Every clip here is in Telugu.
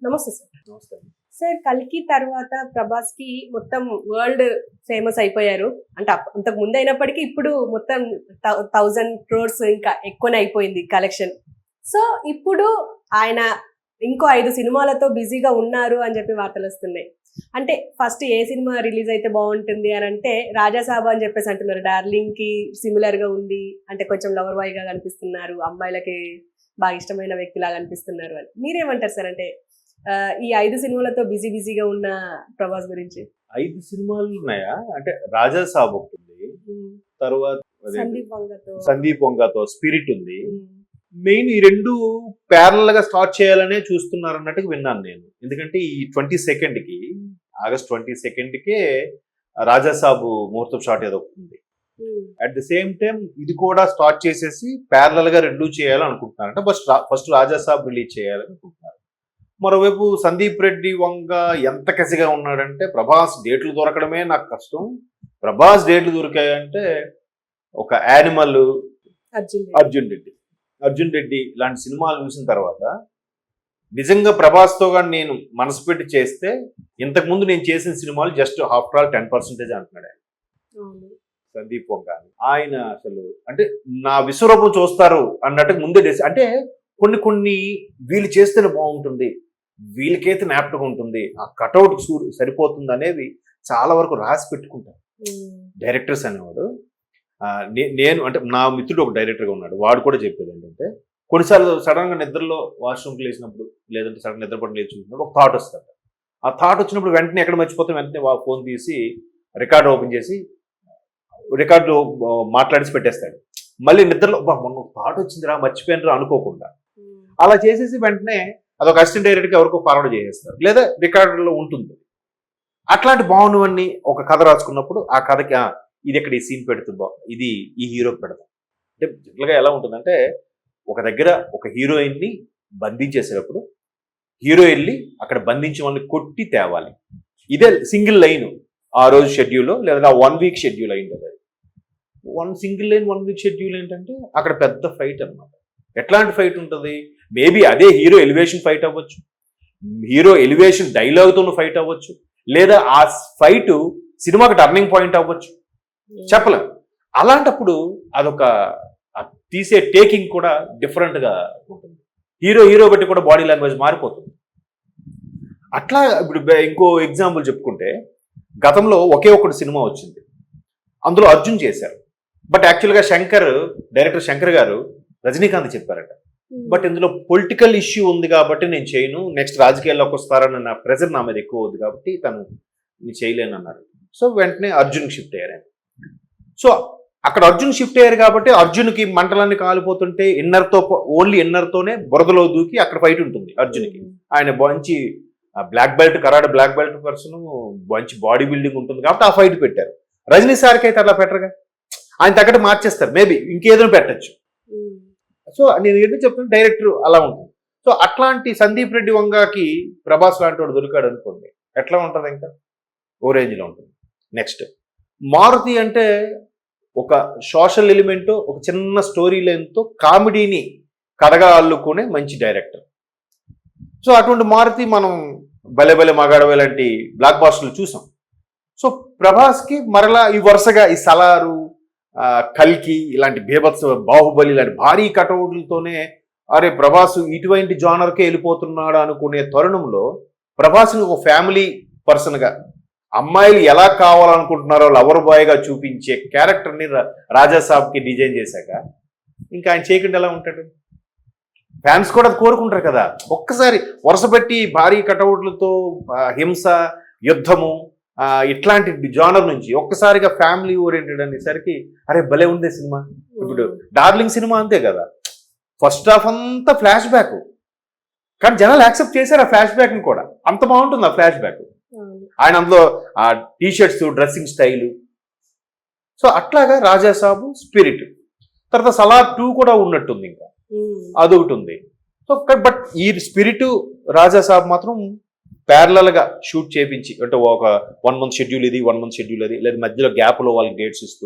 నమస్తే సార్. నమస్తే. సార్, కల్కి తర్వాత ప్రభాస్ కి మొత్తం వరల్డ్ ఫేమస్ అయిపోయారు. అంటే అంతకు ముందు అయినప్పటికీ ఇప్పుడు మొత్తం 1000 crores ఇంకా ఎక్కువనే అయిపోయింది కలెక్షన్. సో ఇప్పుడు ఆయన ఇంకో 5 సినిమాలతో బిజీగా ఉన్నారు అని చెప్పి వార్తలు వస్తున్నాయి. అంటే ఫస్ట్ ఏ సినిమా రిలీజ్ అయితే బాగుంటుంది అని అంటే రాజాసాబ్ అని చెప్పేసి అంటున్నారు. డార్లింగ్ కి సిమిలర్ గా ఉంది, అంటే కొంచెం లవర్ బాయ్ గా కనిపిస్తున్నారు, అమ్మాయిలకి బాగా ఇష్టమైన వ్యక్తిలాగా అనిపిస్తున్నారు అని. మీరేమంటారు సార్? అంటే ఈ 5 సినిమాలతో బిజీగా ఉన్న ప్రభాస్ గురించి. 5 సినిమాలు ఉన్నాయా అంటే రాజాసాబ్ ఉంటుంది, తర్వాత సందీప్ వంగతో స్పిరిట్ ఉంది. మెయిన్ ఈ 2 ప్యారల్ గా స్టార్ట్ చేయాలనే చూస్తున్నారు అన్నట్టుగా విన్నాను నేను. ఎందుకంటే ఈ 22nd కి ఆగస్ట్ 22nd కే రాజాసాబ్ ముహూర్తం షాట్ ఏదో ఉంది. అట్ ది సేమ్ టైం ఇది కూడా స్టార్ట్ చేసేసి ప్యారల్ గా 2 చేయాలనుకుంటున్నారు. అంటే ఫస్ట్ రాజాసాబ్ రిలీజ్ చేయాలనుకుంటున్నారు. మరోవైపు సందీప్ రెడ్డి వంగ ఎంత కసిగా ఉన్నాడంటే ప్రభాస్ డేట్లు దొరకడమే నాకు కష్టం, ప్రభాస్ డేట్లు దొరికాయంటే ఒక యానిమల్, అర్జున్ రెడ్డి లాంటి సినిమాలు చూసిన తర్వాత నిజంగా ప్రభాస్తో కానీ నేను మనసు పెట్టి చేస్తే ఇంతకుముందు నేను చేసిన సినిమాలు జస్ట్ ఆఫ్టర్ ఆల్ 10% అంటున్నాడు ఆయన. సందీప్ వంగ ఆయన అసలు అంటే నా విశ్వరూపం చూస్తారు అన్నట్టు ముందే అంటే కొన్ని వీళ్ళు చేస్తేనే బాగుంటుంది, వీళ్ళకైతే జ్ఞాపకం ఉంటుంది, ఆ కటౌట్ సరిపోతుంది అనేవి చాలా వరకు రాసి పెట్టుకుంటారు డైరెక్టర్స్ అనేవాడు. నేను అంటే నా మిత్రుడు ఒక డైరెక్టర్గా ఉన్నాడు, వాడు కూడా చెప్పేది ఏంటంటే కొన్నిసార్లు సడన్గా నిద్రలో వాష్రూమ్కి లేచినప్పుడు లేదంటే సడన్ నిద్రపడి లేచి చూసినప్పుడు ఒక థాట్ వస్తుంది. ఆ థాట్ వచ్చినప్పుడు వెంటనే ఎక్కడ మర్చిపోతాం, వెంటనే ఫోన్ తీసి రికార్డు ఓపెన్ చేసి రికార్డు మాట్లాడేసి పెట్టేస్తాడు. మళ్ళీ నిద్రలో మొన్న థాట్ వచ్చిందిరా మర్చిపోయినరా అనుకోకుండా అలా చేసేసి వెంటనే అదొక అసిస్టెంట్ డైరెక్టర్కి ఎవరికో ఫార్వర్డ్ చేసేస్తారు, లేదా రికార్డులో ఉంటుంది. అట్లాంటి బాగున్నవన్నీ ఒక కథ రాసుకున్నప్పుడు ఆ కథకి ఇది ఎక్కడ ఈ సీన్ పెడుతుందో ఇది ఈ హీరోకి పెడతాం. అంటే జనరల్గా ఎలా ఉంటుందంటే ఒక దగ్గర ఒక హీరోయిన్ని బంధించేసేటప్పుడు హీరో వెళ్ళి అక్కడ బంధించిన వాళ్ళని కొట్టి తేవాలి. ఇదే సింగిల్ లైన్ ఆ రోజు షెడ్యూల్లో, లేదా 1 week షెడ్యూల్ అయింది. అది సింగిల్ లైన్ 1 week షెడ్యూల్ ఏంటంటే అక్కడ పెద్ద ఫైట్ అనమాట. ఎట్లాంటి ఫైట్ ఉంటుంది? మేబీ అదే హీరో ఎలివేషన్ ఫైట్ అవ్వచ్చు, హీరో ఎలివేషన్ డైలాగ్తో ఫైట్ అవ్వచ్చు, లేదా ఆ ఫైట్ సినిమాకి టర్నింగ్ పాయింట్ అవ్వచ్చు, చెప్పలేం. అలాంటప్పుడు అదొక తీసే టేకింగ్ కూడా డిఫరెంట్గా ఉంటుంది. హీరో బట్టి కూడా బాడీ లాంగ్వేజ్ మారిపోతుంది. అట్లా ఇప్పుడు ఇంకో ఎగ్జాంపుల్ చెప్పుకుంటే గతంలో ఒకే ఒకటి సినిమా వచ్చింది, అందులో అర్జున్ చేశారు. బట్ యాక్చువల్గా డైరెక్టర్ శంకర్ గారు రజనీకాంత్ చెప్పారట, బట్ ఇందులో పొలిటికల్ ఇష్యూ ఉంది కాబట్టి నేను చేయను, నెక్స్ట్ రాజకీయాల్లోకి వస్తారన్న నా ప్రెజర్ నా మీద ఎక్కువ ఉంది కాబట్టి నేను చేయలేను అన్నారు. సో వెంటనే అర్జున్కి షిఫ్ట్ అయ్యారు. సో అక్కడ అర్జున్ షిఫ్ట్ అయ్యారు కాబట్టి అర్జున్కి మంటలన్నీ కాలిపోతుంటే ఓన్లీ ఇన్నర్తోనే బురదలో దూకి అక్కడ ఫైట్ ఉంటుంది అర్జున్కి. ఆయన మంచి కరాటే బ్లాక్ బెల్ట్ పర్సన్, మంచి బాడీ బిల్డింగ్ ఉంటుంది కాబట్టి ఆ ఫైట్ పెట్టారు. రజనీ సార్కి అయితే అట్లా పెట్టరుగా, ఆయన తగ్గట్టు మార్చేస్తారు, మేబీ ఇంకేదో పెట్టచ్చు. సో నేను ఏంటో చెప్తున్నా, డైరెక్టర్ అలా ఉంటుంది. సో అట్లాంటి సందీప్ రెడ్డి వంగకి ప్రభాస్ లాంటి వాడు దొరికాడు అనుకోండి, ఎట్లా ఉంటుంది? ఇంకా ఓ రేంజ్లో ఉంటుంది. నెక్స్ట్ మారుతి అంటే ఒక సోషల్ ఎలిమెంట్, ఒక చిన్న స్టోరీ లైన్తో కామెడీని కథగా అల్లుకునే మంచి డైరెక్టర్. సో అటువంటి మారుతి మనం భలే మగాడవే లాంటి బ్లాక్ బాస్టర్లు చూసాం. సో ప్రభాస్కి మరలా ఈ వరుసగా ఈ సలారు, కల్కి ఇలాంటి బేభత్స, బాహుబలి ఇలాంటి భారీ కటౌట్లతోనే అరే ప్రభాస్ ఇటువంటి జానర్కే వెళ్ళిపోతున్నాడు అనుకునే తరుణంలో ప్రభాస్ని ఒక ఫ్యామిలీ పర్సన్గా, అమ్మాయిలు ఎలా కావాలనుకుంటున్నారో లవర్ బాయ్గా చూపించే క్యారెక్టర్ని రాజాసాబ్కి డిజైన్ చేశాక ఇంకా ఆయన చేయకుండా ఎలా ఉంటాడు? ఫ్యాన్స్ కూడా అది కోరుకుంటారు కదా. ఒక్కసారి వరుసపెట్టి భారీ కటౌట్లతో హింస, యుద్ధము ఇట్లాంటి జానర్ నుంచి ఒక్కసారిగా ఫ్యామిలీ ఓరియంటెడ్ అనేసరికి అరే భలే ఉందే సినిమా. ఇప్పుడు డార్లింగ్ సినిమా అంతే కదా, ఫస్ట్ హాఫ్ అంతా ఫ్లాష్ బ్యాక్, కానీ జనాలు యాక్సెప్ట్ చేశారు ఆ ఫ్లాష్ బ్యాక్ని కూడా. అంత బాగుంటుంది ఆ ఫ్లాష్ బ్యాక్. ఆయన అందులో ఆ టీషర్ట్స్, డ్రెస్సింగ్ స్టైలు. సో అట్లాగా రాజాసాబు, స్పిరిట్, తర్వాత సలార్ 2 కూడా ఉన్నట్టుంది, ఇంకా అదొకటి ఉంది. సో బట్ ఈ స్పిరిట్, రాజాసాబ్ మాత్రం ప్యారలల్గా షూట్ చేయించి, అంటే ఒక 1 month షెడ్యూల్ ఇది, 1 month షెడ్యూల్ అది, లేదా మధ్యలో గ్యాప్లో వాళ్ళకి డేట్స్ ఇస్తూ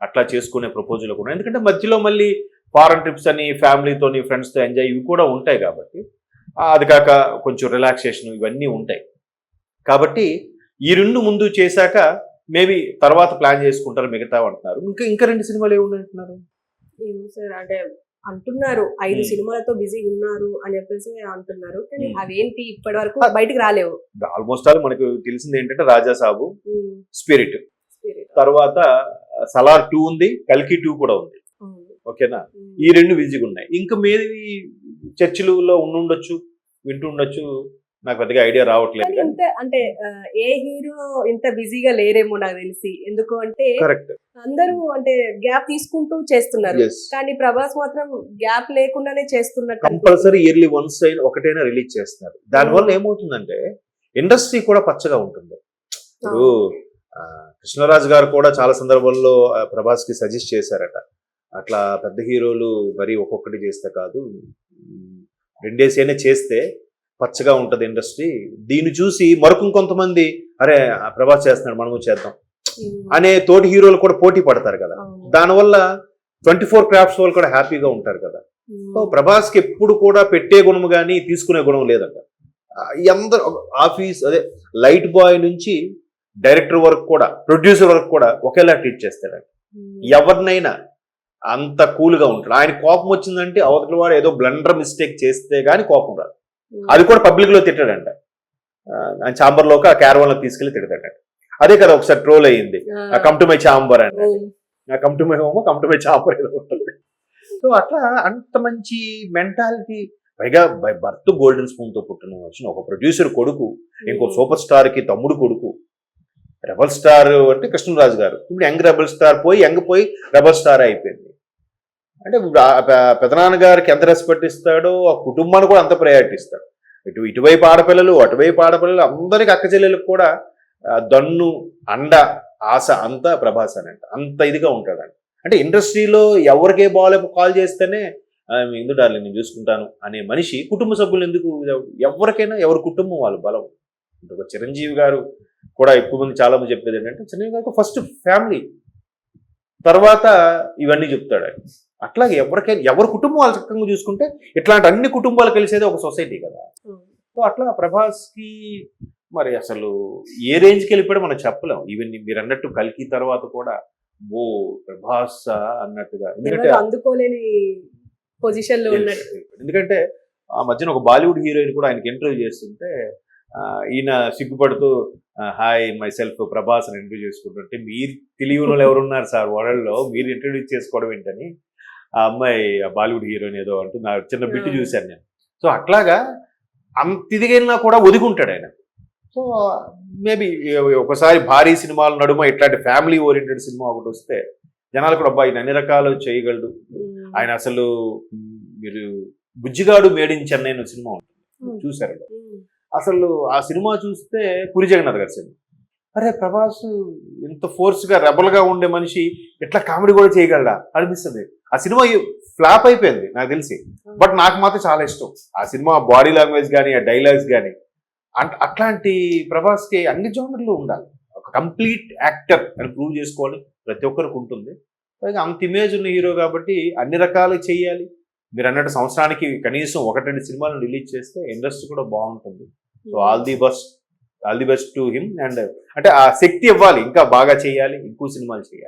అట్లా చేసుకునే ప్రపోజల్ కూడా. ఎందుకంటే మధ్యలో మళ్ళీ ఫారెన్ ట్రిప్స్ అని, ఫ్యామిలీతోని, ఫ్రెండ్స్తో ఎంజాయ్ ఇవి కూడా ఉంటాయి కాబట్టి అది కాక కొంచెం రిలాక్సేషన్ ఇవన్నీ ఉంటాయి. కాబట్టి ఈ 2 ముందు చేశాక మేబీ తర్వాత ప్లాన్ చేసుకుంటారు మిగతా అంటున్నారు. ఇంకా 2 సినిమాలు ఏమున్నాయి అంటున్నారు? ఏమో సార్, అంటే అంటున్నారు 5 Hmm. సినిమాలతో బిజీగా ఉన్నారు అని చెప్పేసి అంటున్నారు, కానీ Hmm. అవేంటి ఇప్పటి వరకు బయటికి రాలేవు. ఆల్మోస్ట్ ఆల్ మనకు తెలిసింది ఏంటంటే రాజా సాబు, Hmm. Spirit, Spirit. తర్వాత సలార్ 2 ఉంది, కల్కి 2 కూడా ఉంది. అవును. ఓకేనా? Hmm. ఈ 2 బిజీగా ఉన్నాయి. ఇంకా మీది చర్చిలలో ఉండుండొచ్చు, వింటుండొచ్చు, నాకు పెద్దగా ఐడియా రావట్లేదు. కానీ ఇంత అంటే ఏ హీరో ఇంత బిజీగా లేరేమో నాకు తెలిసి. ఎందుకు అంటే కరెక్ట్. అందరూ అంటే గ్యాప్ తీసుకుంటూ చేస్తున్నారు, ఎస్, కానీ ప్రభాస్ మాత్రం గ్యాప్ లేకుండానే చేస్తున్నట్టు కంపల్సరీ ఇయర్లీ వన్స్ ఒకటైనా రిలీజ్ చేస్తున్నారు. దానివల్ల ఏమవుతుందంటే ఇండస్ట్రీ కూడా పచ్చగా ఉంటుంది. ఇప్పుడు కృష్ణరాజు గారు కూడా చాలా సందర్భాల్లో ప్రభాస్ కి సజెస్ట్ చేశారట, అట్లా పెద్ద హీరోలు మరి ఒక్కొక్కటి చేస్తే కాదు, 2 డేస్ అయినా చేస్తే పచ్చగా ఉంటది ఇండస్ట్రీ. దీన్ని చూసి కొంతమంది అరే ప్రభాస్ చేస్తున్నాడు మనము చేద్దాం అనే తోటి హీరోలు కూడా పోటీ పడతారు కదా. దానివల్ల 24 క్రాఫ్ట్స్ వాళ్ళు కూడా హ్యాపీగా ఉంటారు కదా. సో ప్రభాస్ కి ఎప్పుడు కూడా పెట్టే గుణం కానీ తీసుకునే గుణం లేదంట. అందరూ ఆఫీస్ అదే లైట్ బాయ్ నుంచి డైరెక్టర్ వరకు కూడా, ప్రొడ్యూసర్ వరకు కూడా ఒకేలా ట్రీట్ చేస్తాడంట. ఎవరినైనా అంత కూల్గా ఉంటాడు. ఆయన కోపం వచ్చిందంటే అవతల వాడు ఏదో బ్లండర్ మిస్టేక్ చేస్తే గానీ కోపం రాదు. అది కూడా పబ్లిక్ లో తిట్టాడంట. ఆయన ఛాంబర్ లోకి ఆ క్యారవాన్ లో తీసుకెళ్లి తిడతాడంట. అదే కదా ఒకసారి ట్రోల్ అయ్యింది, కమ్ టు మై ఛాంబర్ అంటే, come to my home, come to my chamber ఏదో ఉంటుంది. సో అట్లా అంత మంచి మెంటాలిటీ, పైగా బై బర్త్ గోల్డెన్ స్పూన్ తో పుట్టిన వచ్చిన ఒక ప్రొడ్యూసర్ కొడుకు, ఇంకో సూపర్ స్టార్ కి తమ్ముడు కొడుకు, రెబల్ స్టార్ అంటే కృష్ణరాజు గారు, ఇప్పుడు యంగ్ రెబల్ స్టార్ పోయి రెబల్ స్టార్ అయిపోయింది. అంటే పెదనాన్న గారికి ఎంత రెస్పెక్ట్ ఇస్తాడో ఆ కుటుంబాన్ని కూడా అంత ప్రయారిటీ ఇస్తాడు. ఇటువైపు ఆడపిల్లలు అటువైపు ఆడపిల్లలు అందరికి అక్క చెల్లెలకు కూడా దన్ను అండ ఆశ అంతా ప్రభాస్ అని అంత ఇదిగా ఉంటాడంట. అంటే ఇండస్ట్రీలో ఎవరికే బాగాలేపు కాల్ చేస్తేనే ఎందుకు డార్లింగ్ నేను చూసుకుంటాను అనే మనిషి కుటుంబ సభ్యులు ఎందుకు, ఎవరికైనా ఎవరి కుటుంబం వాళ్ళు బలం. ఒక చిరంజీవి గారు కూడా ఎక్కువ మంది చాలా మంది చెప్పేది ఏంటంటే చిరంజీవి గారికి ఫస్ట్ ఫ్యామిలీ, తర్వాత ఇవన్నీ చెప్తాడు ఆయన. అట్లాగే ఎవరికైనా ఎవరి కుటుంబం వాళ్ళు చక్కగా చూసుకుంటే ఇట్లాంటి అన్ని కుటుంబాలు కలిసేది ఒక సొసైటీ కదా. సో అట్లా ప్రభాస్ కి మరి అసలు ఏ రేంజ్కి వెళ్ళిపోయాడో మనం చెప్పలేం. ఈవెన్ మీరు అన్నట్టు కల్కి తర్వాత కూడా ఓ ప్రభాస్ అన్నట్టుగా, ఎందుకంటే అందుకోలేని పొజిషన్ లో ఉన్నట్టు. ఎందుకంటే ఆ మధ్యన ఒక బాలీవుడ్ హీరోయిన్ కూడా ఆయనకి ఇంటర్వ్యూ చేస్తుంటే ఈయన సిగ్గుపడుతూ హాయ్ మై సెల్ఫ్ ప్రభాస్ అని ఇంటర్వ్యూ చేసుకుంటుంటే, మీరు తెలియని వాళ్ళు ఎవరున్నారు సార్ వరల్డ్లో, మీరు ఇంటర్వ్యూ చేసుకోవడం ఏంటని ఆ అమ్మాయి బాలీవుడ్ హీరోయిన్ ఏదో అంటూ నా చిన్న బిట్టు చూశాను నేను. సో అట్లాగా అంత ఇదిగైనా కూడా ఒదిగుంటాడు ఆయన. సో మేబీ ఒకసారి భారీ సినిమాల నడుమ ఇట్లాంటి ఫ్యామిలీ ఓరియంటెడ్ సినిమా ఒకటి వస్తే జనాలు కూడా అబ్బాయి అన్ని రకాలు చేయగలడు ఆయన. అసలు మీరు బుజ్జిగాడు మేడ్ ఇన్ చెన్నై అనే సినిమా ఉంటుంది, చూసారు? అసలు ఆ సినిమా చూస్తే పూరి జగన్నాథ్ గారి సినిమా, అరే ప్రభాస్ ఇంత ఫోర్స్ గా రెబల్ గా ఉండే మనిషి ఎట్లా కామెడీ కూడా చేయగలడా అనిపిస్తుంది. ఆ సినిమా ఫ్లాప్ అయిపోయింది నాకు తెలిసి, బట్ నాకు మాత్రం చాలా ఇష్టం ఆ సినిమా. బాడీ లాంగ్వేజ్ కానీ ఆ డైలాగ్స్ కానీ అట్లాంటి ప్రభాస్ కి అన్ని జోనర్లు ఉండాలి. ఒక కంప్లీట్ యాక్టర్ అని ప్రూవ్ చేసుకోవాలి ప్రతి ఒక్కరికి ఉంటుంది. అంత ఇమేజ్ ఉన్న హీరో కాబట్టి అన్ని రకాలు చేయాలి. మీరు అన్నట్టు సంవత్సరానికి కనీసం 1-2 సినిమాలను రిలీజ్ చేస్తే ఇండస్ట్రీ కూడా బాగుంటుంది. So all the best to him. And అంటే ఆ శక్తి ఇవ్వాలి, ఇంకా బాగా చేయాలి, ఎక్కువ సినిమాలు చేయాలి.